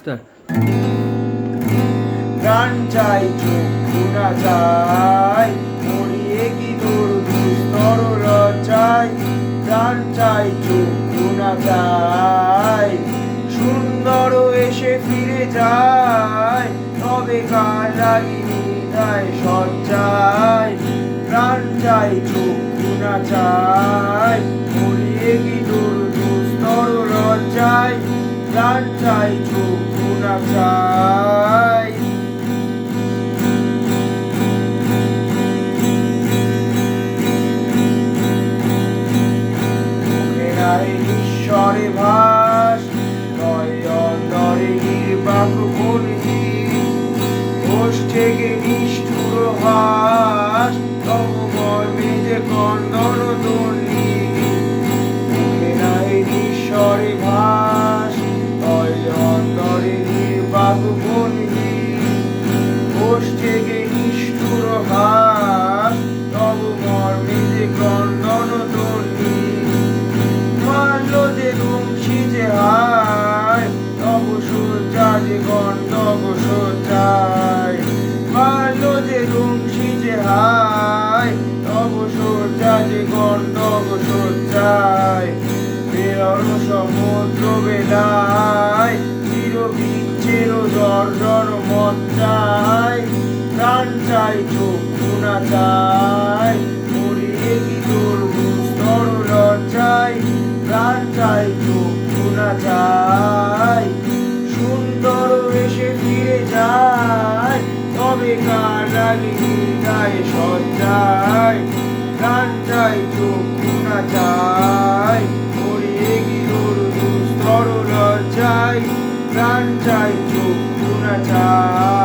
Start. প্রাণ চাই চক্ষু না চাই মরিয়ে কি তোর দুস্তর লজ্জায় প্রাণ চাই চক্ষু না চাই সুন্দর এসে ফিরে যায় তবে কার লাগিনি তাই সজ্জায় প্রাণ চাই চক্ষু না চাই মরিয়ে কি তোর দুস্তর লজ্জায় প্রাণ চাই চক্ষু না চাই ঈশ্বরে ভাস নয় অন্তরে নির্বাক বলি ঘোষ থেকে নিষ্ঠুর হাস তব মর্মে যে কন্দন ধ্বনি মুখে নাই ঈশ্বরে ভাস নয় অন্তরে নির্বাক বলি ঘোষ থেকে নিষ্ঠুর হাস তব মর্মে যে কন্দন ধ্বনি মানলো যে রুমছি যে হায় তব সজ্জা যে গন্ধব সজ্জায় মানলো যে রুমছি যে হায় তব সজ্জা যে গন্ধব সজ্জায় বেরল সমুদ্র বেলায় চির বিচ্ছের দর্শন মজ্জায় প্রাণ চাই চক্ষু না চাই মরিয়ে কি তোর দুস্তর লজ্জায় প্রাণ চাই চক্ষু না চাই সুন্দর এসে ফিরে যায় তবে কার লাগিনি গায়ে সজ্জায় প্রাণ চাই চক্ষু না চাই মরিয়ে কি তোর দুস্তর লজ্জায় প্রাণ চাই চক্ষু না চাই